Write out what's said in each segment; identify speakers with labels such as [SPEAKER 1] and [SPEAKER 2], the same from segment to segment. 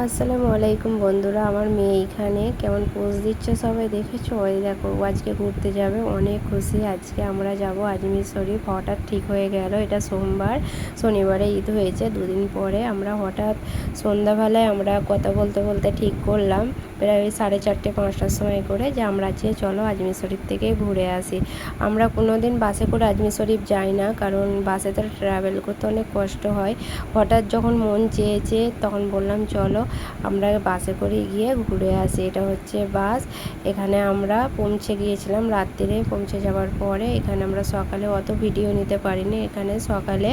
[SPEAKER 1] আসসালামু আলাইকুম বন্ধুরা, আমার মেয়ে এইখানে কেমন পোজ দিচ্ছে সবাই দেখেছো? ওই দেখো, ও আজকে ঘুরতে যাবে, অনেক খুশি। আজকে আমরা যাব আজমির শরীফ, হঠাৎ ঠিক হয়ে গেল। এটা সোমবার, শনিবারে ঈদ হয়েছে, দুদিন পরে। আমরা হঠাৎ সন্ধ্যাবেলায় আমরা কথা বলতে বলতে ঠিক করলাম প্রায় ওই 4:30-5টার সময় করে যে আমরা আজকে চলো আজমির শরীফ থেকে ঘুরে আসি। আমরা কোনো দিন বাসে করে আজমির শরীফ যাই না, কারণ বাসে তো ট্রাভেল করতে অনেক কষ্ট হয়। হঠাৎ যখন মন চেয়েছে তখন বললাম চলো আমরা বাসে করে গিয়ে ঘুরে আসি। এটা হচ্ছে বাস। এখানে আমরা পৌঁছে গিয়েছিলাম রাত্রিরে। পৌঁছে যাওয়ার পরে এখানে আমরা সকালে অত ভিডিও নিতে পারিনি। এখানে সকালে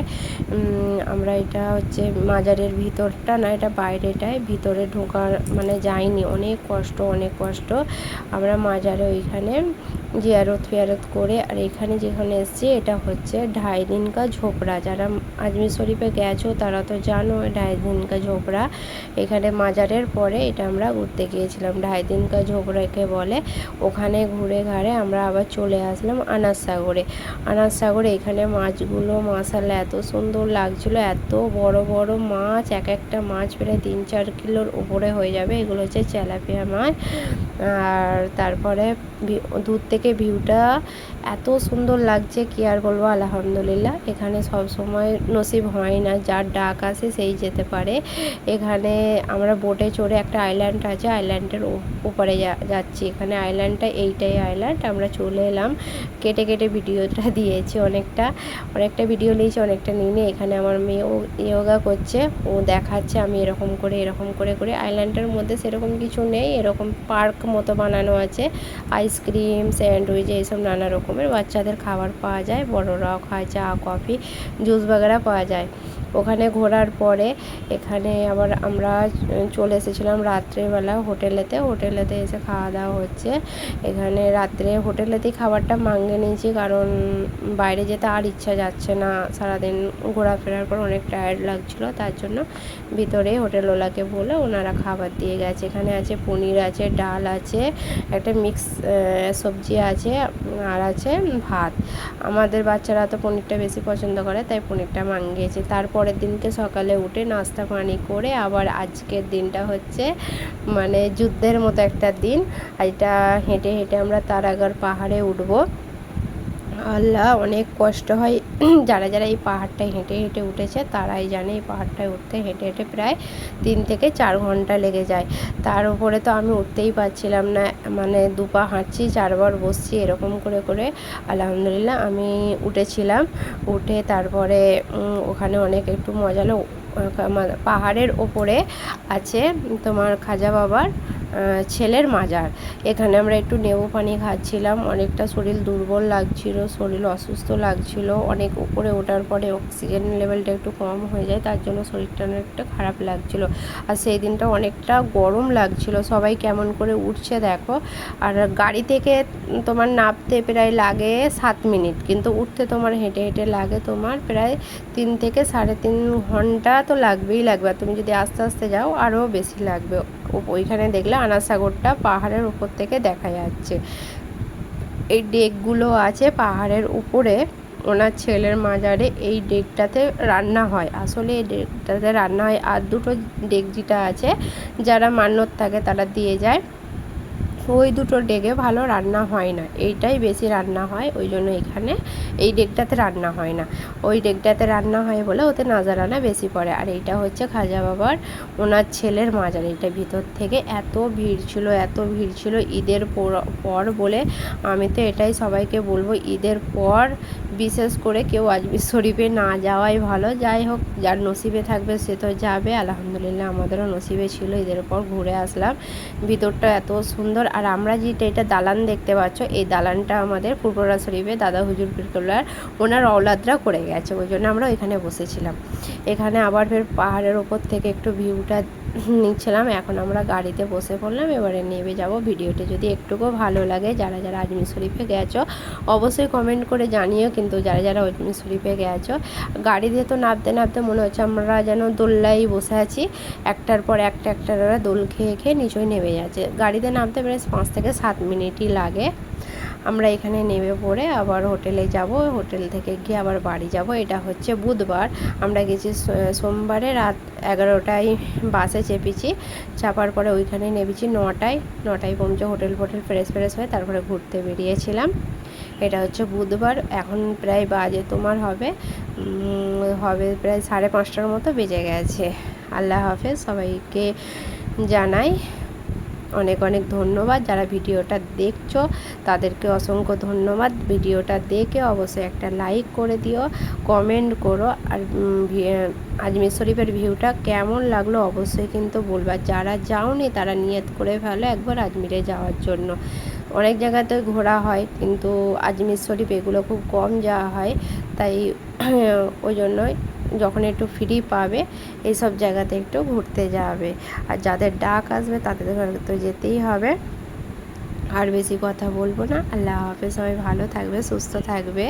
[SPEAKER 1] আমরা, এটা হচ্ছে মাজারের ভিতরটা না, এটা বাইরেটায়, ভিতরে ঢোকার মানে যাইনি, অনেক কষ্ট অনেক কষ্ট। আমরা মাজারে ওইখানে জিয়ারত ফিয়ারত করে, আর এখানে যেখানে এসেছি এটা হচ্ছে ঢাই দিন কা ঝোপড়া। যারা আজমির শরীফে গেছো তারা তো জানো ঢাই দিন কা ঝোপড়া। এখানে মাজারের পরে এটা আমরা ঘুরতে গিয়েছিলাম, ঢাই দিন কা ঝোপড়াকে বলে। ওখানে ঘুরে ঘাড়ে আমরা আবার চলে আসলাম আনাস সাগরে। আনাস সাগরে এখানে মাছগুলো মাশাআল্লাহ এত সুন্দর লাগছিলো, এত বড় বড় মাছ, এক একটা মাছ প্রায় 3-4 কিলোর উপরে হয়ে যাবে। এগুলো হচ্ছে তেলাপিয়া মাছ। আর তারপরে দূর থেকে ভিউটা এত সুন্দর লাগছে, কি আর বলবো, আলহামদুলিল্লাহ। এখানে সব সময় নসিব হয় না, যার ডাক আসে সেই যেতে পারে। এখানে আমরা বোটে চড়ে, একটা আইল্যান্ড আছে, আইল্যান্ডের উপরে যাচ্ছি। এখানে আইল্যান্ডটা এইটাই আইল্যান্ড। আমরা চলে এলাম, কেটে কেটে ভিডিওটা দিয়েছি, অনেকটা ভিডিও নিয়েছি, অনেকটা নিয়ে। এখানে আমার মেয়ে ও ইয়োগা করছে, ও দেখাচ্ছে আমি এরকম করে করে। আইল্যান্ডের মধ্যে সেরকম কিছু নেই, এরকম পার্ক মতো বানানো আছে। আইসক্রিম, স্যান্ডউইচ, এইসব নানা রকমের বাচ্চাদের খাবার পাওয়া যায়, বড়রাও খায়, চা কফি জুস বাগেরা পাওয়া যায়। ওখানে ঘোরার পরে এখানে আবার আমরা চলে এসেছিলাম রাত্রেবেলা হোটেলেতে এসে খাওয়া দাওয়া হচ্ছে। এখানে রাত্রে হোটেলেতেই খাবারটা মাঙ্গে নিয়েছি, কারণ বাইরে যেতে আর ইচ্ছা যাচ্ছে না। সারাদিন ঘোরাফেরার পর অনেক টায়ার্ড লাগছিলো, তার জন্য ভিতরে হোটেলওয়ালাকে বলে ওনারা খাবার দিয়ে গেছে। এখানে আছে পনির, আছে ডাল, আছে একটা মিক্স সবজি আছে, আর আছে ভাত। আমাদের বাচ্চারা তো পনিরটা বেশি পছন্দ করে, তাই পনিরটা মাঙ্গিয়েছে। তারপরের দিনকে সকালে উঠে নাস্তা পানি করে আবার আজকের দিনটা হচ্ছে মানে যুদ্ধের মতো একটা দিন। এটা হেঁটে হেঁটে আমরা তারাগড় পাহাড়ে উঠবো। আল্লাহ, অনেক কষ্ট হয়। যারা যারা এই পাহাড়টায় হেঁটে হেঁটে উঠেছে তারাই জানে, এই পাহাড়টায় উঠতে হেঁটে হেঁটে প্রায় 3 থেকে 4 ঘন্টা লেগে যায়। তার উপরে তো আমি উঠতেই পারছিলাম না, মানে 2 পা হাঁটছি, 4 বার বসছি, এরকম করে করে আলহামদুলিল্লাহ আমি উঠেছিলাম। উঠে তারপরে ওখানে অনেক একটু মজা হলো। পাহাড়ের ওপরে আছে তোমার খাজা বাবার ছেলের মাজার। এখানে আমরা একটু নেবু পানি খাচ্ছিলাম, অনেকটা শরীর দুর্বল লাগছিল, শরীর অসুস্থ লাগছিল। অনেক উপরে ওঠার পরে অক্সিজেন লেভেলটা একটু কম হয়ে যায়, তার জন্য শরীরটা অনেকটা খারাপ লাগছিল। আর সেই দিনটা অনেকটা গরম লাগছিল। সবাই কেমন করে উঠছে দেখো। আর গাড়ি থেকে তোমার নামতে প্রায় লাগে 7 মিনিট, কিন্তু উঠতে তোমার হেঁটে হেঁটে লাগে তোমার প্রায় 3 থেকে 3.5 ঘন্টা তো লাগবেই লাগবে। আর তুমি যদি আস্তে আস্তে যাও আরও বেশি লাগবে। ওইখানে দেখলে আনাস সাগরটা পাহাড়ের উপর থেকে দেখা যাচ্ছে। এই ডেকগুলো আছে পাহাড়ের উপরে, ওনার ছেলের মাজারে এই ডেকটাতে রান্না হয়। আসলে এই ডেকটাতে রান্না হয়। আর দুটো ডেক যেটা আছে, যারা মান্যত থাকে তারা দিয়ে যায়, ওই দুটো ডেকে ভালো রান্না হয় না, এইটাই বেশি রান্না হয়। ওই জন্য এখানে এই ডেকটাতে রান্না হয় না। ওই ডেকটাতে রান্না হয় বলে ওতে নাজারানা বেশি পড়ে। আর এইটা হচ্ছে খাজা বাবার ওনার ছেলের মাজার। এটা ভিতর থেকে এত ভিড় ছিল ঈদের পর বলে। আমি তো এটাই সবাইকে বলবো, ঈদের পর বিশেষ করে কেউ আজমির শরীফে না যাওয়াই ভালো। যাই হোক, যার নসিবে থাকবে সে তো যাবে। আলহামদুলিল্লাহ আমাদেরও নসিবে ছিল, ঈদের পর ঘুরে আসলাম। ভিতরটা এত সুন্দর। আর আমরা যেটা এটা দালান দেখতে পাচ্ছ, এই দালানটা আমাদের ফুরফুরা শরীফে দাদা হুজুর পীরকেবলার ওনার অওলাদরা করে গেছে, ওই জন্য আমরা ওইখানে বসেছিলাম। এখানে আবার ফের পাহাড়ের ওপর থেকে একটু ভিউটা নিচ্ছিলাম। এখন আমরা গাড়িতে বসে পড়লাম, এবারে নেমে যাব। ভিডিওটি যদি একটুকু ভালো লাগে, যারা যারা আজমির শরীফে গেছো অবশ্যই কমেন্ট করে জানিও। কিন্তু যারা যারা আজমির শরীফে গেছো, গাড়িতে তো নামতে নামতে মনে হচ্ছে আমরা যেন দোল্লাই বসে আছি, একটার পর একটা দোল খেয়ে খেয়ে নিচে নেমে যাচ্ছে। গাড়িতে নামতে প্রায় 5 থেকে 7 মিনিটই লাগে। আমরা এখানে নেমে পড়ে আবার হোটেলে যাব, হোটেল থেকে গিয়ে আবার বাড়ি যাব। এটা হচ্ছে বুধবার, আমরা গেছি সোমবারে রাত 11টায় বাসে চেপেছি, চাপার পরে ওইখানে নেমেছি 9টায় পৌঁছে হোটেল ফ্রেশ হয়ে তারপরে ঘুরতে বেরিয়েছিলাম। এটা হচ্ছে বুধবার, এখন প্রায় বাজে তোমার হবে প্রায় 5:30টার মতো বেজে গেছে। আল্লাহ হাফেজ, সবাইকে জানাই অনেক অনেক ধন্যবাদ। যারা ভিডিওটা দেখছো তাদেরকে অসংখ্য ধন্যবাদ। ভিডিওটা দেখে অবশ্যই একটা লাইক করে দিও, কমেন্ট করো, আর আজমির শরীফের ভিউটা কেমন লাগলো অবশ্যই কিন্তু বলবা। যারা যাওনি তারা নিয়ত করে ফেলো একবার আজমিরে যাওয়ার জন্য। অনেক জায়গাতে ঘোরা হয় কিন্তু আজমির শরীফ এগুলো খুব কম যাওয়া হয়, তাই ওই জন্যই যখন একটু ফ্রি পাবে এইসব জায়গাতে একটু ঘুরতে যাবে। আর যাদের ডাক আসবে তাদের তো যেতেই হবে। আর বেশি কথা বলবো না, আল্লাহ হাফেজ, সবাই ভালো থাকবে, সুস্থ থাকবে।